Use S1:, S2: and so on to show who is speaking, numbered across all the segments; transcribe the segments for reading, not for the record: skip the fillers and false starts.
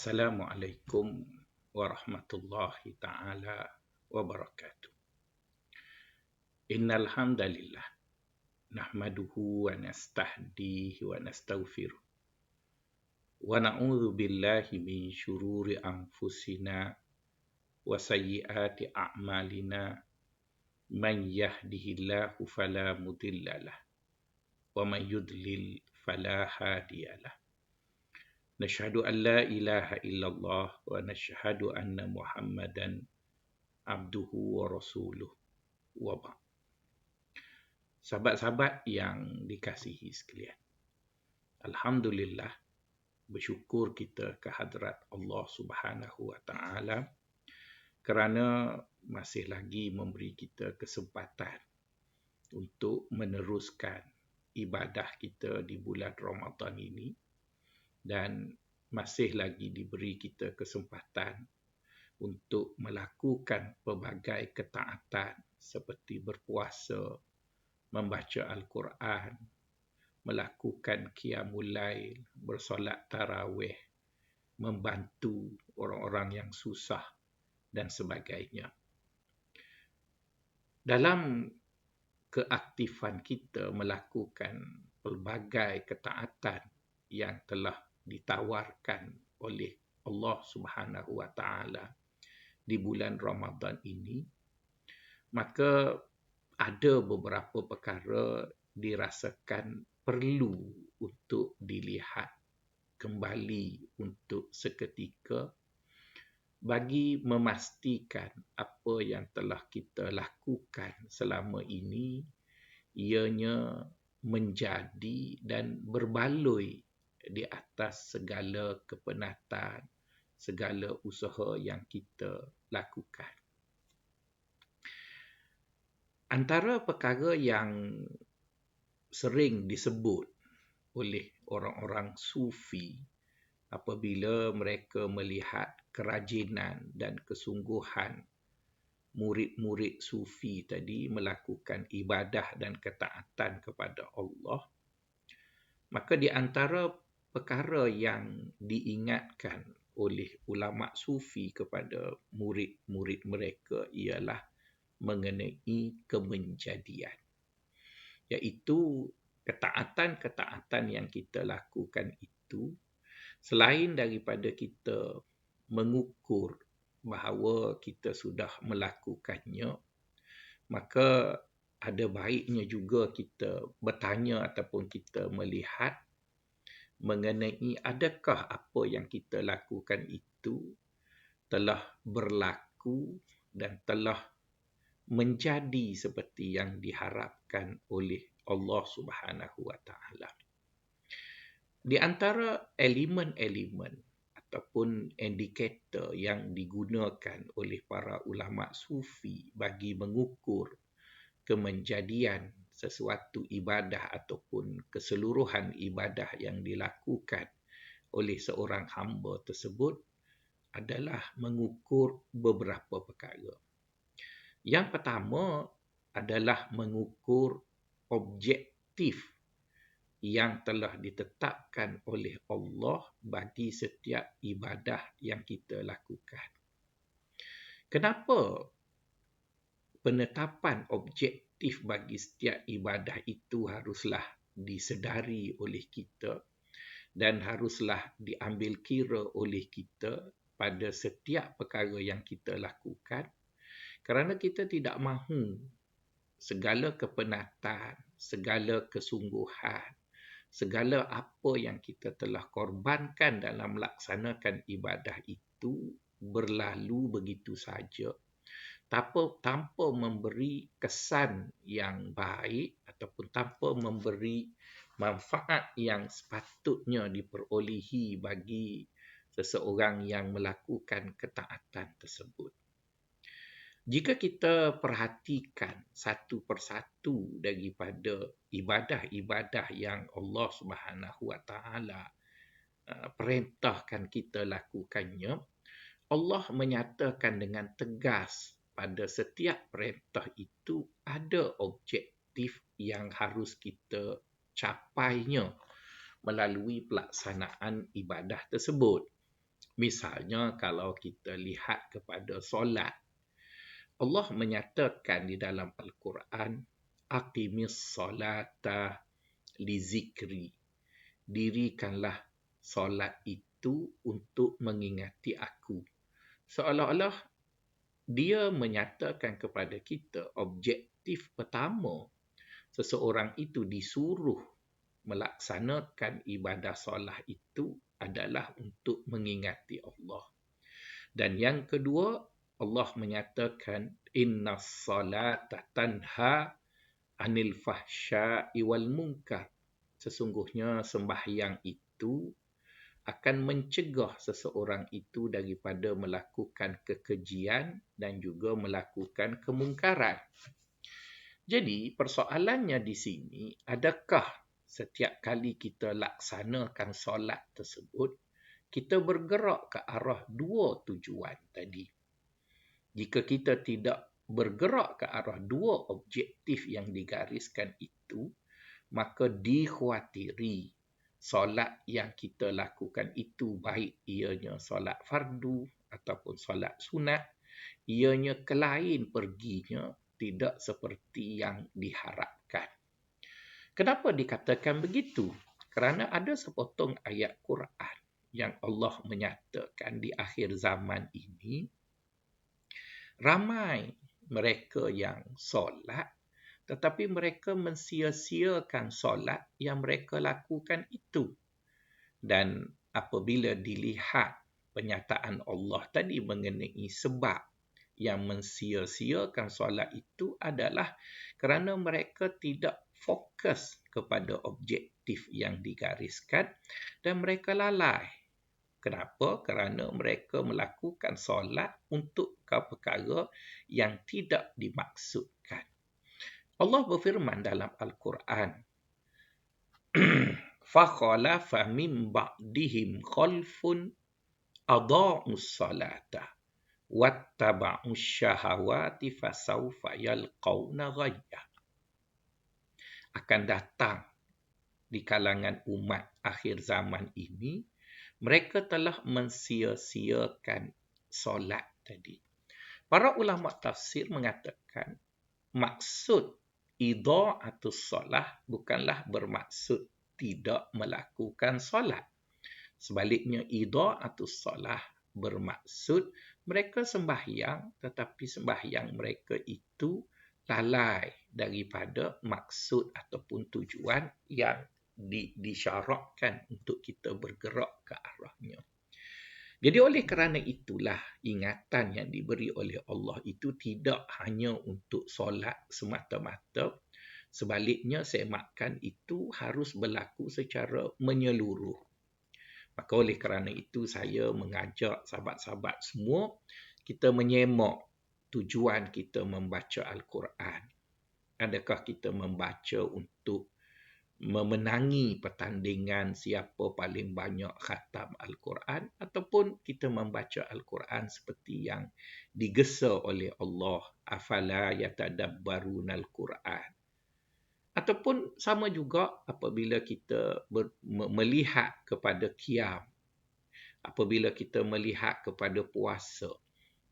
S1: Assalamualaikum warahmatullahi taala wabarakatuh. Innal hamdalillah nahmaduhu wa nasta'dihi wa nastaghfiruh wa na'udzu billahi min syururi anfusina wa sayyiati a'malina man yahdihillahu fala mudhillalah wa man yudlil fala hadiyalah. Nashhadu an la ilaha illallah wa nashhadu anna Muhammadan abduhu wa rasuluh wa ba'd. Sahabat-sahabat yang dikasihi sekalian, alhamdulillah, bersyukur kita ke hadrat Allah Subhanahu wa taala kerana masih lagi memberi kita kesempatan untuk meneruskan ibadah kita di bulan Ramadan ini, dan masih lagi diberi kita kesempatan untuk melakukan pelbagai ketaatan seperti berpuasa, membaca Al-Quran, melakukan qiyamul lail, bersolat tarawih, membantu orang-orang yang susah dan sebagainya. Dalam keaktifan kita melakukan pelbagai ketaatan yang telah ditawarkan oleh Allah Subhanahu wa taala di bulan Ramadan ini, maka ada beberapa perkara dirasakan perlu untuk dilihat kembali untuk seketika bagi memastikan apa yang telah kita lakukan selama ini ianya menjadi dan berbaloi di atas segala kepenatan, segala usaha yang kita lakukan. Antara perkara yang sering disebut oleh orang-orang sufi apabila mereka melihat kerajinan dan kesungguhan murid-murid sufi tadi melakukan ibadah dan ketaatan kepada Allah, maka di antara perkara yang diingatkan oleh ulama sufi kepada murid-murid mereka ialah mengenai kemenjadian, iaitu ketaatan-ketaatan yang kita lakukan itu, selain daripada kita mengukur bahawa kita sudah melakukannya, maka ada baiknya juga kita bertanya ataupun kita melihat mengenai adakah apa yang kita lakukan itu telah berlaku dan telah menjadi seperti yang diharapkan oleh Allah Subhanahu wa taala. Di antara elemen-elemen ataupun indikator yang digunakan oleh para ulama sufi bagi mengukur kemenjadian sesuatu ibadah ataupun keseluruhan ibadah yang dilakukan oleh seorang hamba tersebut adalah mengukur beberapa perkara. Yang pertama adalah mengukur objektif yang telah ditetapkan oleh Allah bagi setiap ibadah yang kita lakukan. Kenapa penetapan objektif bagi setiap ibadah itu haruslah disedari oleh kita dan haruslah diambil kira oleh kita pada setiap perkara yang kita lakukan? Kerana kita tidak mahu segala kepenatan, segala kesungguhan, segala apa yang kita telah korbankan dalam melaksanakan ibadah itu berlalu begitu saja tanpa memberi kesan yang baik ataupun tanpa memberi manfaat yang sepatutnya diperolehi bagi seseorang yang melakukan ketaatan tersebut. Jika kita perhatikan satu persatu daripada ibadah-ibadah yang Allah Subhanahu wa taala perintahkan kita lakukannya, Allah menyatakan dengan tegas pada setiap perintah itu ada objektif yang harus kita capainya melalui pelaksanaan ibadah tersebut. Misalnya kalau kita lihat kepada solat, Allah menyatakan di dalam Al-Quran, aqimis solata li zikri. Dirikanlah solat itu untuk mengingati aku. Seolah-olah dia menyatakan kepada kita objektif pertama seseorang itu disuruh melaksanakan ibadah solat itu adalah untuk mengingati Allah. Dan yang kedua, Allah menyatakan innas salata tanha anil fahsya'i wal munkar. Sesungguhnya sembahyang itu akan mencegah seseorang itu daripada melakukan kekejian dan juga melakukan kemungkaran. Jadi persoalannya di sini, adakah setiap kali kita laksanakan solat tersebut, kita bergerak ke arah dua tujuan tadi? Jika kita tidak bergerak ke arah dua objektif yang digariskan itu, maka dikhawatiri solat yang kita lakukan itu, baik ianya solat fardu ataupun solat sunat, ianya kelain perginya tidak seperti yang diharapkan. Kenapa dikatakan begitu? Kerana ada sepotong ayat Quran yang Allah menyatakan di akhir zaman ini, ramai mereka yang solat, tetapi mereka mensia-siakan solat yang mereka lakukan itu. Dan apabila dilihat penyataan Allah tadi mengenai sebab yang mensia-siakan solat itu adalah kerana mereka tidak fokus kepada objektif yang digariskan dan mereka lalai. Kenapa? Kerana mereka melakukan solat untuk perkara yang tidak dimaksudkan. Allah berfirman dalam Al-Quran, فَخَلَفَ مِنْ بَعْدِهِمْ خَلْفٌ أَضَاعُوا الصَّلَاةَ وَاتَّبَعُوا الشَّهَوَاتِ فَسَوْفَ يَلْقَوْنَ غَيًّا. Akan datang di kalangan umat akhir zaman ini, mereka telah mensia-siakan solat tadi. Para ulama tafsir mengatakan, maksud idha'atus solah bukanlah bermaksud tidak melakukan solat. Sebaliknya, idha'atus solah bermaksud mereka sembahyang, tetapi sembahyang mereka itu lalai daripada maksud ataupun tujuan yang disyarakkan untuk kita bergerak ke arahnya. Jadi oleh kerana itulah, ingatan yang diberi oleh Allah itu tidak hanya untuk solat semata-mata. Sebaliknya, semakan itu harus berlaku secara menyeluruh. Maka oleh kerana itu, saya mengajak sahabat-sahabat semua, kita menyemak tujuan kita membaca Al-Quran. Adakah kita membaca untuk memenangi pertandingan siapa paling banyak khatam Al-Quran, ataupun kita membaca Al-Quran seperti yang digesa oleh Allah, afala yatadabbaruna Al-Quran. Ataupun sama juga apabila kita melihat kepada qiyam, apabila kita melihat kepada puasa.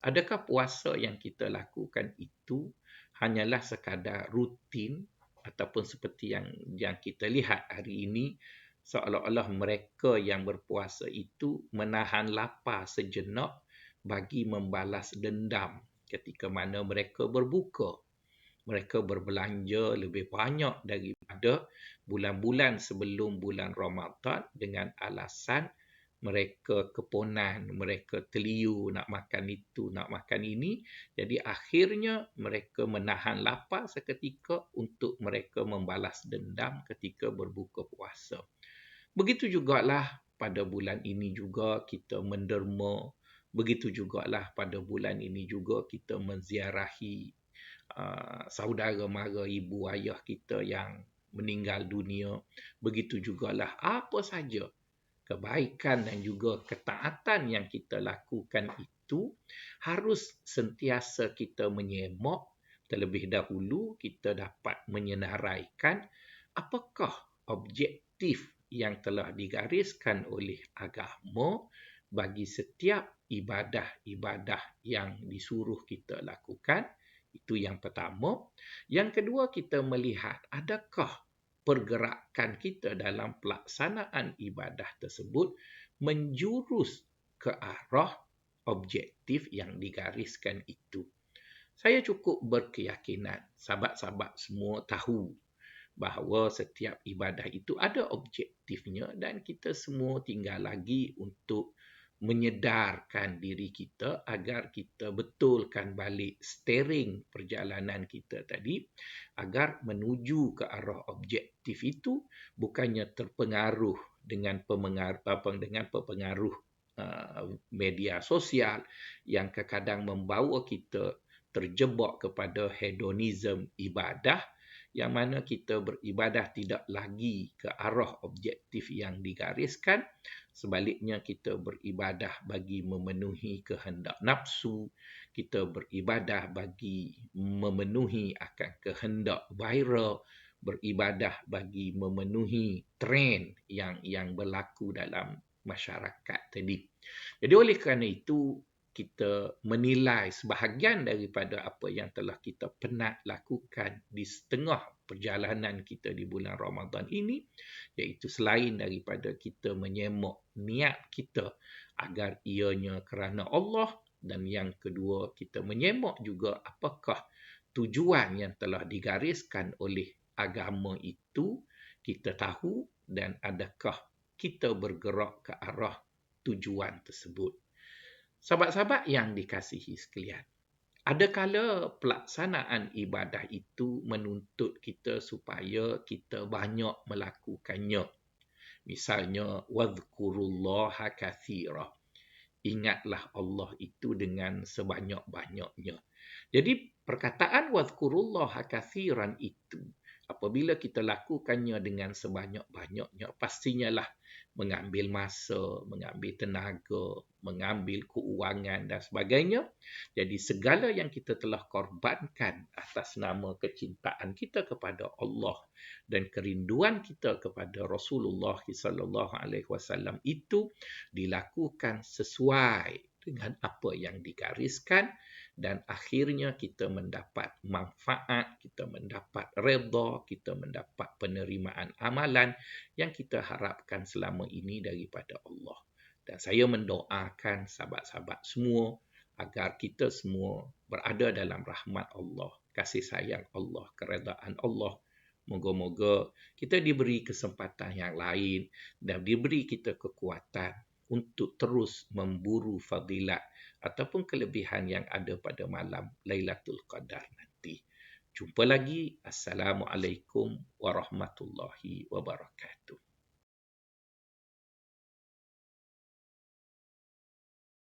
S1: Adakah puasa yang kita lakukan itu hanyalah sekadar rutin, ataupun seperti yang kita lihat hari ini, seolah-olah mereka yang berpuasa itu menahan lapar sejenak bagi membalas dendam ketika mana mereka berbuka. Mereka berbelanja lebih banyak daripada bulan-bulan sebelum bulan Ramadan dengan alasan mereka keponan, mereka teliu nak makan itu, nak makan ini. Jadi akhirnya mereka menahan lapar seketika untuk mereka membalas dendam ketika berbuka puasa. Begitu jugalah pada bulan ini juga kita menderma. Begitu jugalah pada bulan ini juga kita menziarahi saudara mara ibu ayah kita yang meninggal dunia. Begitu jugalah apa saja kebaikan dan juga ketaatan yang kita lakukan itu harus sentiasa kita menyemak. Terlebih dahulu kita dapat menyenaraikan apakah objektif yang telah digariskan oleh agama bagi setiap ibadah-ibadah yang disuruh kita lakukan. Itu yang pertama. Yang kedua, kita melihat adakah pergerakan kita dalam pelaksanaan ibadah tersebut menjurus ke arah objektif yang digariskan itu. Saya cukup berkeyakinan, sahabat-sahabat semua tahu bahawa setiap ibadah itu ada objektifnya dan kita semua tinggal lagi untuk menyedarkan diri kita agar kita betulkan balik steering perjalanan kita tadi agar menuju ke arah objektif itu bukannya terpengaruh dengan pengaruh media sosial yang kadang membawa kita terjebak kepada hedonism ibadah yang mana kita beribadah tidak lagi ke arah objektif yang digariskan. Sebaliknya kita beribadah bagi memenuhi kehendak nafsu, kita beribadah bagi memenuhi akan kehendak viral, beribadah bagi memenuhi trend yang berlaku dalam masyarakat tadi. Jadi oleh kerana itu, kita menilai sebahagian daripada apa yang telah kita penat lakukan di setengah perjalanan kita di bulan Ramadan ini, iaitu selain daripada kita menyemak niat kita agar ianya kerana Allah, dan yang kedua, kita menyemak juga apakah tujuan yang telah digariskan oleh agama itu kita tahu dan adakah kita bergerak ke arah tujuan tersebut. Sahabat-sahabat yang dikasihi sekalian, adakala pelaksanaan ibadah itu menuntut kita supaya kita banyak melakukannya. Misalnya, wadhkurullaha katsira. Ingatlah Allah itu dengan sebanyak-banyaknya. Jadi, perkataan wadhkurullaha katsiran itu, apabila kita lakukannya dengan sebanyak-banyaknya, pastinya lah mengambil masa, mengambil tenaga, mengambil keuangan dan sebagainya. Jadi segala yang kita telah korbankan atas nama kecintaan kita kepada Allah dan kerinduan kita kepada Rasulullah SAW itu dilakukan sesuai dengan apa yang digariskan dan akhirnya kita mendapat manfaat, kita mendapat redha, kita mendapat penerimaan amalan yang kita harapkan selama ini daripada Allah. Dan saya mendoakan sahabat-sahabat semua agar kita semua berada dalam rahmat Allah, kasih sayang Allah, keredaan Allah. Moga-moga kita diberi kesempatan yang lain dan diberi kita kekuatan untuk terus memburu fadilat ataupun kelebihan yang ada pada malam Lailatul Qadar nanti. Jumpa lagi. Assalamualaikum warahmatullahi wabarakatuh.